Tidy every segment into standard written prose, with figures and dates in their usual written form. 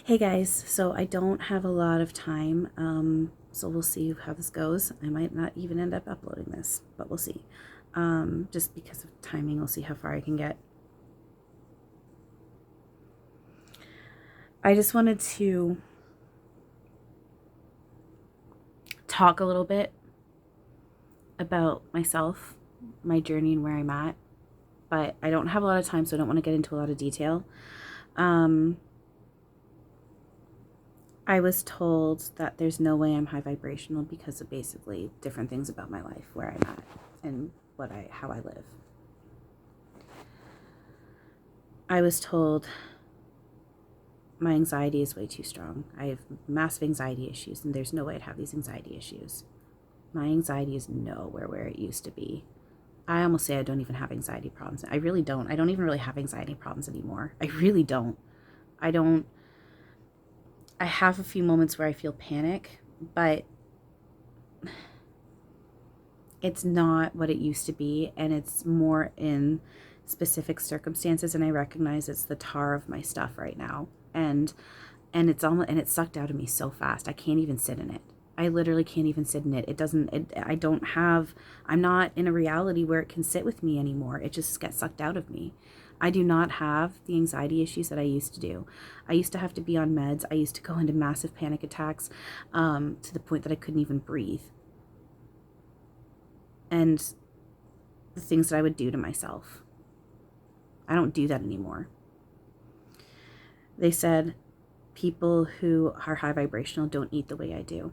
Hey guys, so I don't have a lot of time, so we'll see how this goes. I might not even end up uploading this, but we'll see. Just because of timing, we'll see how far I can get. I just wanted to talk a little bit about myself, my journey, and where I'm at, but I don't have a lot of time, so I don't want to get into a lot of detail. I was told that there's no way I'm high vibrational because of basically different things about my life, where I'm at, and how I live. I was told my anxiety is way too strong. I have massive anxiety issues, and there's no way I'd have these anxiety issues. My anxiety is nowhere where it used to be. I almost say I don't even have anxiety problems. I really don't. I don't even really have anxiety problems anymore. I really don't. I have a few moments where I feel panic, but it's not what it used to be, and it's more in specific circumstances, and I recognize it's the tar of my stuff right now. And it's sucked out of me so fast. I can't even sit in it. I literally can't even sit in it. I'm not in a reality where it can sit with me anymore. It just gets sucked out of me. I do not have the anxiety issues that I used to do. I used to have to be on meds. I used to go into massive panic attacks to the point that I couldn't even breathe. And the things that I would do to myself. I don't do that anymore. They said people who are high vibrational don't eat the way I do.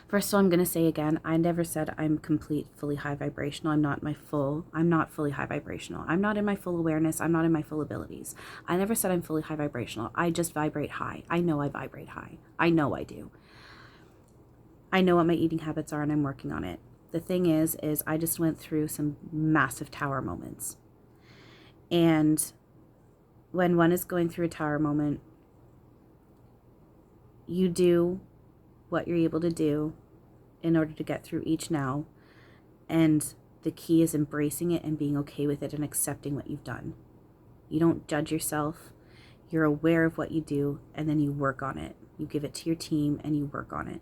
First of all, I'm going to say again, I never said I'm fully high vibrational. I'm not fully high vibrational. I'm not in my full awareness. I'm not in my full abilities. I never said I'm fully high vibrational. I just vibrate high. I know I vibrate high. I know I do. I know what my eating habits are, and I'm working on it. The thing is I just went through some massive tower moments. And when one is going through a tower moment, you do what you're able to do in order to get through each now. And the key is embracing it and being okay with it and accepting what you've done. You don't judge yourself. You're aware of what you do, and then you work on it. You give it to your team and you work on it.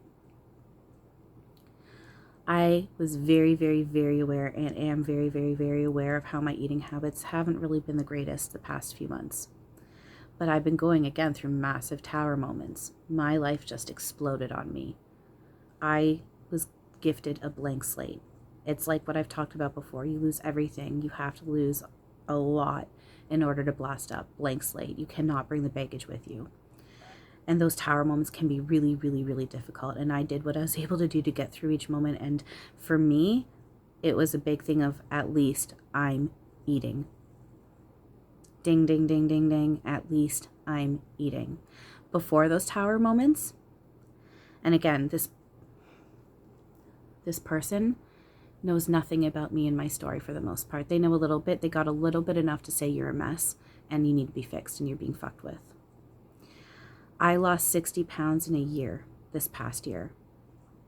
I was very, very, very aware, and am very, very, very aware of how my eating habits haven't really been the greatest the past few months. But I've been going again through massive tower moments. My life just exploded on me. I was gifted a blank slate. It's like what I've talked about before. You lose everything. You have to lose a lot in order to blast up. Blank slate. You cannot bring the baggage with you. And those tower moments can be really, really, really difficult. And I did what I was able to do to get through each moment. And for me, it was a big thing of, at least I'm eating. Ding, ding, ding, ding, ding. At least I'm eating. Before those tower moments, and again, this person knows nothing about me and my story for the most part. They know a little bit. They got a little bit enough to say you're a mess and you need to be fixed and you're being fucked with. I lost 60 pounds in a year this past year.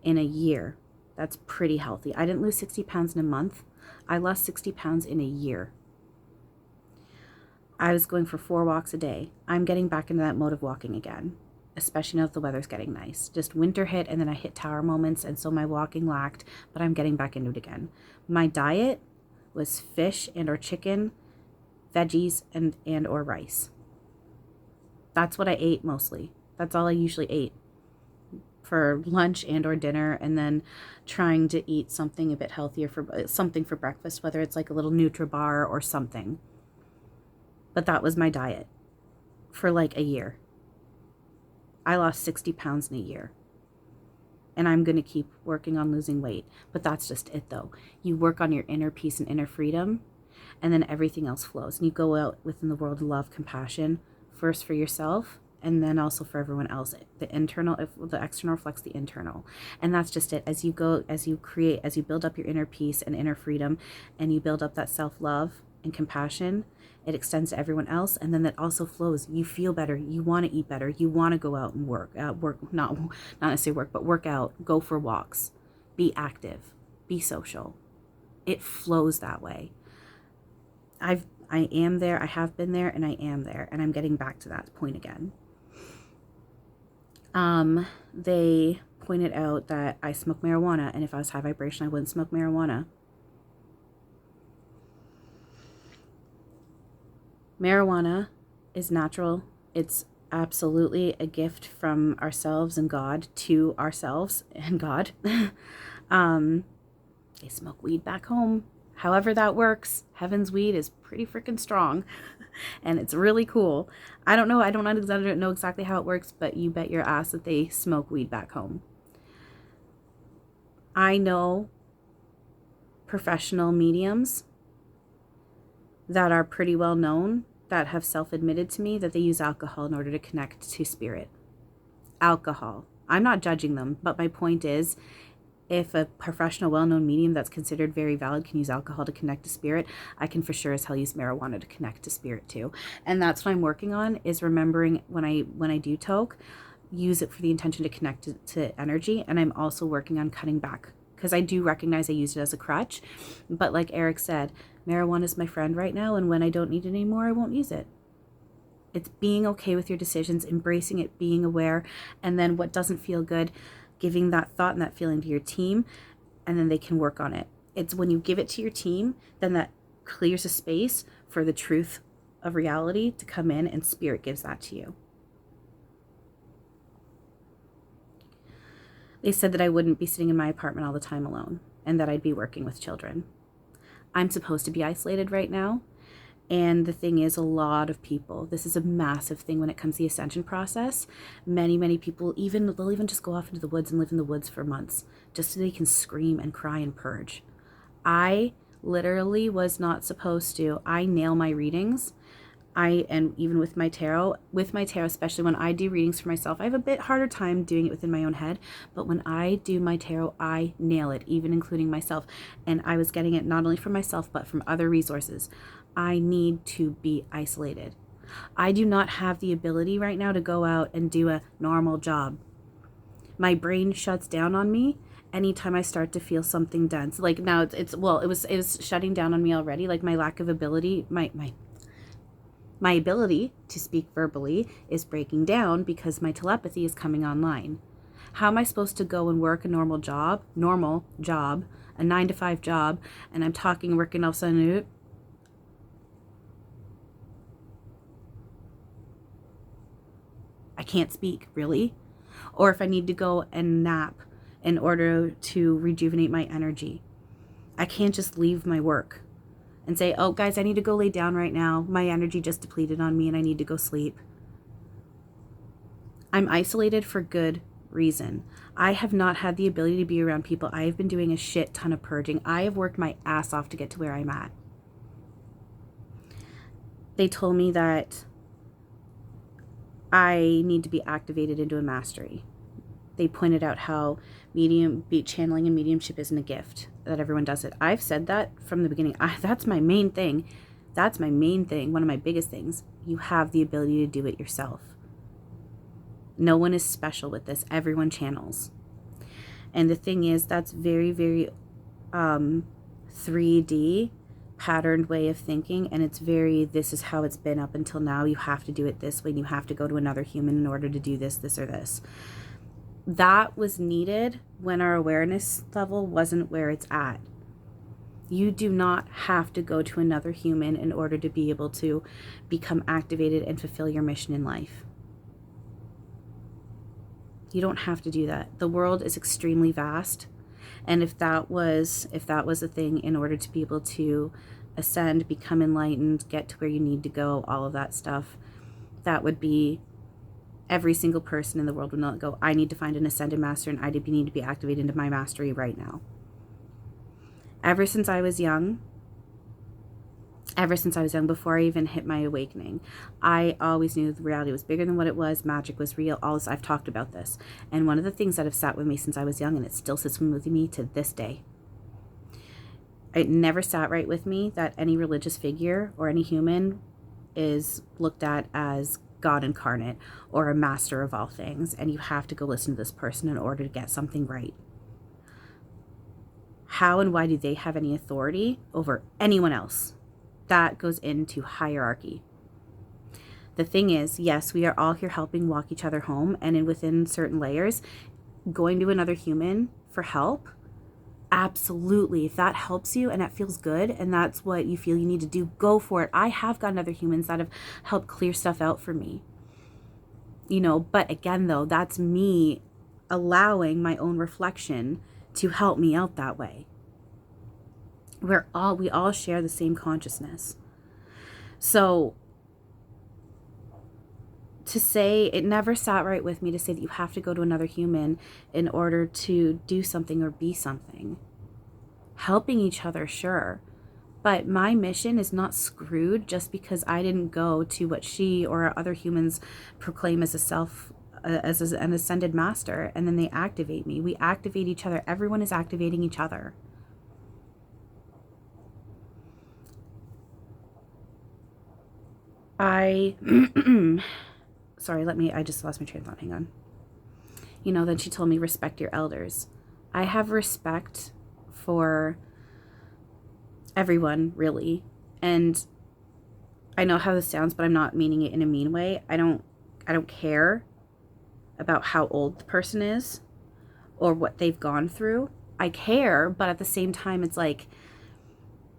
In a year. That's pretty healthy. I didn't lose 60 pounds in a month. I lost 60 pounds in a year. I was going for 4 walks a day. I'm getting back into that mode of walking again, especially now that the weather's getting nice. Just winter hit, and then I hit tower moments, and so my walking lacked, but I'm getting back into it again. My diet was fish and or chicken, veggies, and or rice. That's what I ate mostly. That's all I usually ate for lunch and or dinner, and then trying to eat something a bit healthier for breakfast, whether it's like a little Nutri-Bar or something. But that was my diet for like a year. I lost 60 pounds in a year. And I'm going to keep working on losing weight. But that's just it, though. You work on your inner peace and inner freedom, and then everything else flows. And you go out within the world of love, compassion, first for yourself, and then also for everyone else. The external reflects the internal. And that's just it. As you build up your inner peace and inner freedom, and you build up that self-love and compassion, it extends to everyone else, and then that also flows. You feel better. You want to eat better. You want to go out and work. Not necessarily work, but work out. Go for walks. Be active. Be social. It flows that way. I am there, I have been there, and I am there, and I'm getting back to that point again. They pointed out that I smoke marijuana, and if I was high vibration, I wouldn't smoke marijuana. Marijuana is natural. It's absolutely a gift from ourselves and God to ourselves and God. They smoke weed back home. However that works, Heaven's weed is pretty freaking strong and it's really cool. I don't know exactly how it works, but you bet your ass that they smoke weed back home. I know professional mediums that are pretty well known that have self-admitted to me that they use alcohol in order to connect to spirit. Alcohol. I'm not judging them, but my point is, if a professional, well-known medium that's considered very valid can use alcohol to connect to spirit, I can for sure as hell use marijuana to connect to spirit too. And that's what I'm working on, is remembering when I do toke, use it for the intention to connect to energy. And I'm also working on cutting back, because I do recognize I used it as a crutch. But like Erik said, marijuana is my friend right now, and when I don't need it anymore, I won't use it. It's being okay with your decisions, embracing it, being aware, and then what doesn't feel good, giving that thought and that feeling to your team, and then they can work on it. It's when you give it to your team, then that clears a space for the truth of reality to come in, and spirit gives that to you. They said that I wouldn't be sitting in my apartment all the time alone, and that I'd be working with children. I'm supposed to be isolated right now. And the thing is, a lot of people, this is a massive thing when it comes to the ascension process. Many people, they'll even just go off into the woods and live in the woods for months just so they can scream and cry and purge. I literally was not supposed to. I nail my readings. And even with my tarot, especially when I do readings for myself, I have a bit harder time doing it within my own head. But when I do my tarot, I nail it, even including myself. And I was getting it not only from myself, but from other resources. I need to be isolated. I do not have the ability right now to go out and do a normal job. My brain shuts down on me anytime I start to feel something dense. Like now it was shutting down on me already. Like my lack of ability, my ability to speak verbally is breaking down because my telepathy is coming online. How am I supposed to go and work a normal job, a 9-to-5 job, and I'm talking, working, all of a sudden, I can't speak, really? Or if I need to go and nap in order to rejuvenate my energy, I can't just leave my work and say, oh, guys, I need to go lay down right now. My energy just depleted on me and I need to go sleep. I'm isolated for good reason. I have not had the ability to be around people. I have been doing a shit ton of purging. I have worked my ass off to get to where I'm at. They told me that I need to be activated into a mastery. They pointed out how channeling and mediumship isn't a gift, that everyone does it. I've said that from the beginning. That's my main thing. That's my main thing. One of my biggest things. You have the ability to do it yourself. No one is special with this. Everyone channels. And the thing is, that's very, very 3D patterned way of thinking, and it's very, this is how it's been up until now. You have to do it this way, and you have to go to another human in order to do this or this. That was needed when our awareness level wasn't where it's at. You do not have to go to another human in order to be able to become activated and fulfill your mission in life. You don't have to do that. The world is extremely vast. And if that was a thing, in order to be able to ascend, become enlightened, get to where you need to go, all of that stuff, that would be, every single person in the world would not go, I need to find an ascended master and I need to be activated into my mastery right now. Ever since I was young, before I even hit my awakening, I always knew the reality was bigger than what it was. Magic was real. All this, I've talked about this. And one of the things that have sat with me since I was young, and it still sits with me to this day, it never sat right with me that any religious figure or any human is looked at as God incarnate or a master of all things, and you have to go listen to this person in order to get something right. How and why do they have any authority over anyone else? that goes into hierarchy. The thing is, yes, we are all here helping walk each other home, and within certain layers, going to another human for help, absolutely. If that helps you and that feels good and that's what you feel you need to do, go for it. I have gotten other humans that have helped clear stuff out for me. But again, though, that's me allowing my own reflection to help me out that way. We all share the same consciousness. So to say, it never sat right with me to say that you have to go to another human in order to do something or be something. Helping each other, sure. But my mission is not screwed just because I didn't go to what she or other humans proclaim as an ascended master, and then they activate me. We activate each other. Everyone is activating each other. Sorry, I just lost my train of thought. Hang on. Then she told me, respect your elders. I have respect for everyone, really. And I know how this sounds, but I'm not meaning it in a mean way. I don't care about how old the person is or what they've gone through. I care, but at the same time, it's like,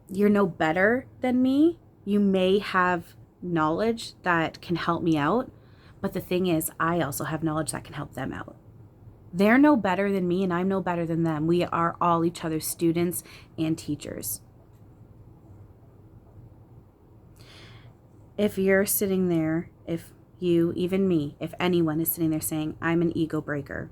you're no better than me. You may have knowledge that can help me out, but the thing is, I also have knowledge that can help them out. They're no better than me, and I'm no better than them. We are all each other's students and teachers. If you're sitting there, if you, even me, if anyone is sitting there saying, I'm an ego breaker,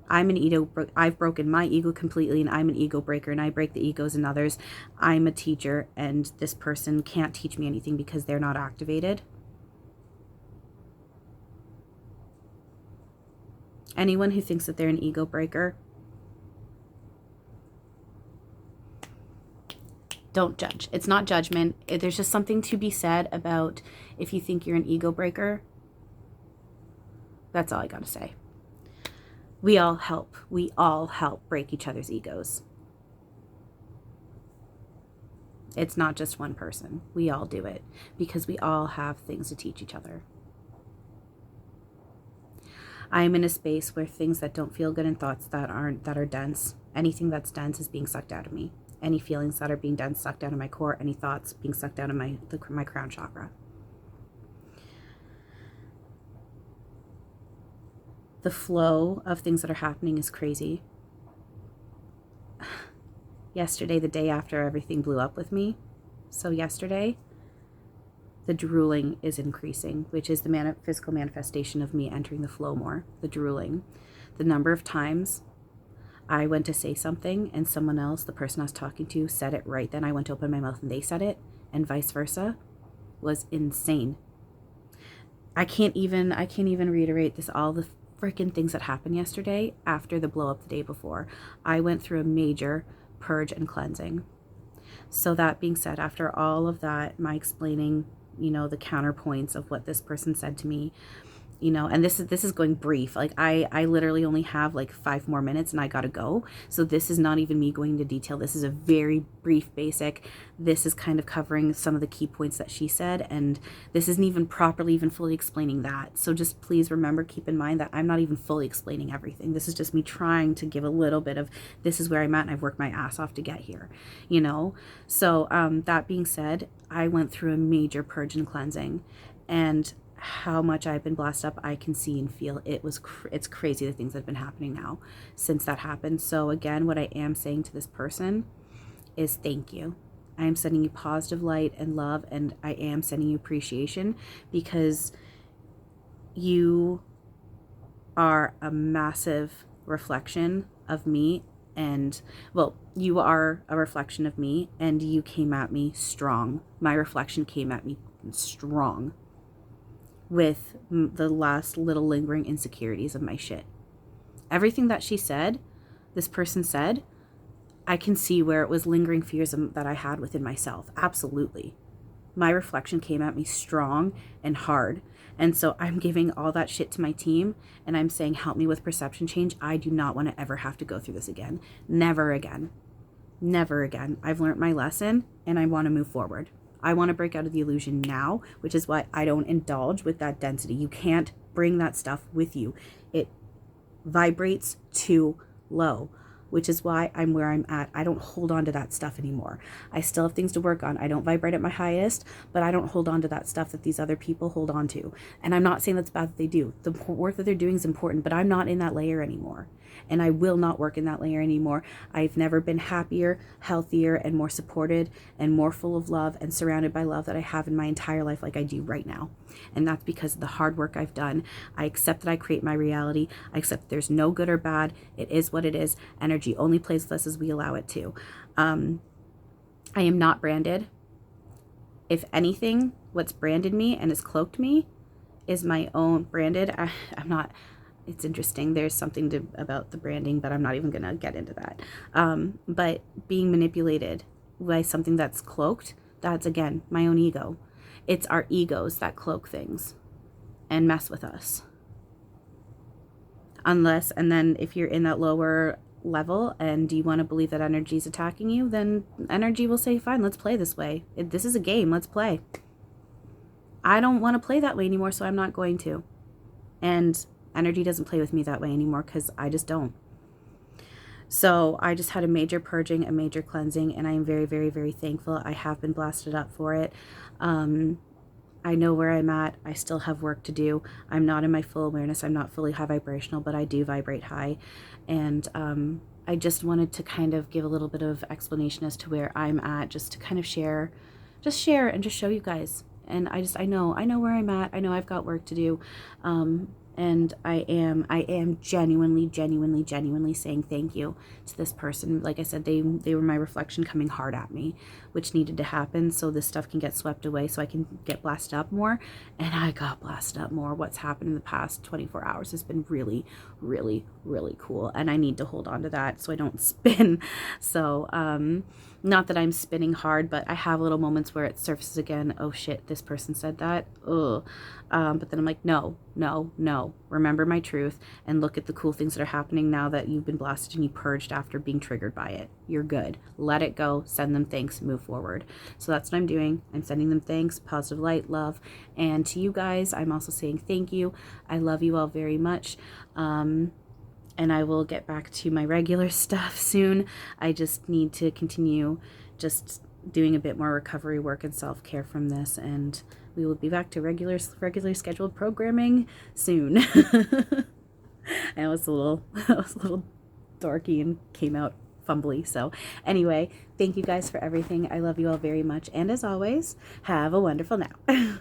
I've broken my ego completely, and I'm an ego breaker, and I break the egos in others, I'm a teacher, and this person can't teach me anything because they're not activated. Anyone who thinks that they're an ego breaker, don't judge. It's not judgment. There's just something to be said about if you think you're an ego breaker. That's all I gotta say. We all help break each other's egos. It's not just one person. We all do it because we all have things to teach each other. I'm in a space where things that don't feel good and thoughts that are dense, anything that's dense is being sucked out of me. Any feelings that are being dense, sucked out of my core, any thoughts being sucked out of my crown chakra. The flow of things that are happening is crazy. Yesterday, the day after everything blew up with me, so yesterday, the drooling is increasing, which is the physical manifestation of me entering the flow more, the drooling. The number of times I went to say something and someone else, the person I was talking to, said it right then. I went to open my mouth and they said it, and vice versa, was insane. I can't even reiterate this, all the freaking things that happened yesterday after the blow up the day before. I went through a major purge and cleansing. So that being said, after all of that, my explaining, the counterpoints of what this person said to me, and this is going brief. Like I literally only have like 5 more minutes and I gotta go. So this is not even me going into detail. This is a very brief basic. This is kind of covering some of the key points that she said, and this isn't even properly even fully explaining that. So just please remember, keep in mind that I'm not even fully explaining everything. This is just me trying to give a little bit of, this is where I'm at and I've worked my ass off to get here, So that being said, I went through a major purge and cleansing, and how much I've been blessed up, I can see and feel. It's crazy the things that have been happening now since that happened. So again, what I am saying to this person is thank you. I am sending you positive light and love, and I am sending you appreciation because you are a massive reflection of me. And you are a reflection of me, and you came at me strong. My reflection came at me strong with the last little lingering insecurities of my shit. Everything that she said, this person said, I can see where it was lingering fears that I had within myself. Absolutely. My reflection came at me strong and hard. And so I'm giving all that shit to my team, and I'm saying, help me with perception change. I do not want to ever have to go through this again. Never again. Never again. I've learned my lesson, and I want to move forward. I want to break out of the illusion now, which is why I don't indulge with that density. You can't bring that stuff with you. It vibrates too low, which is why I'm where I'm at. I don't hold on to that stuff anymore. I still have things to work on. I don't vibrate at my highest, but I don't hold on to that stuff that these other people hold on to. And I'm not saying that's bad that they do. The work that they're doing is important, but I'm not in that layer anymore. And I will not work in that layer anymore. I've never been happier, healthier, and more supported and more full of love and surrounded by love that I have in my entire life like I do right now. And that's because of the hard work I've done. I accept that I create my reality. I accept there's no good or bad. It is what it is. Energy only plays with us as we allow it to. I am not branded. If anything, what's branded me and has cloaked me is my own branded. I'm not... It's interesting. There's something about the branding, but I'm not even going to get into that. But being manipulated by something that's cloaked, that's, again, my own ego. It's our egos that cloak things and mess with us. Unless, and then if you're in that lower level and you want to believe that energy is attacking you, then energy will say, fine, let's play this way. This is a game. Let's play. I don't want to play that way anymore, so I'm not going to. And energy doesn't play with me that way anymore because I just don't. So I just had a major purging, a major cleansing, and I am very, very, very thankful. I have been blasted up for it. I know where I'm at. I still have work to do. I'm not in my full awareness. I'm not fully high vibrational, but I do vibrate high. And I just wanted to kind of give a little bit of explanation as to where I'm at, just to kind of share and just show you guys. And I know where I'm at. I know I've got work to do. And I am genuinely saying thank you to this person. Like I said, they were my reflection coming hard at me, which needed to happen so this stuff can get swept away so I can get blasted up more. And I got blasted up more. What's happened in the past 24 hours has been really, really, really cool. And I need to hold on to that so I don't spin. So, not that I'm spinning hard, but I have little moments where it surfaces again. Oh shit, this person said that. Ugh. But then I'm like, no. Remember my truth and look at the cool things that are happening now that you've been blasted and you purged after being triggered by it. You're good. Let it go. Send them thanks. Move forward. So that's what I'm doing. I'm sending them thanks, positive light, love. And to you guys, I'm also saying thank you. I love you all very much. And I will get back to my regular stuff soon. I just need to continue just doing a bit more recovery work and self-care from this, and we will be back to regular scheduled programming soon. I was a little dorky and came out fumbly. So anyway, thank you guys for everything. I love you all very much, and as always, have a wonderful now.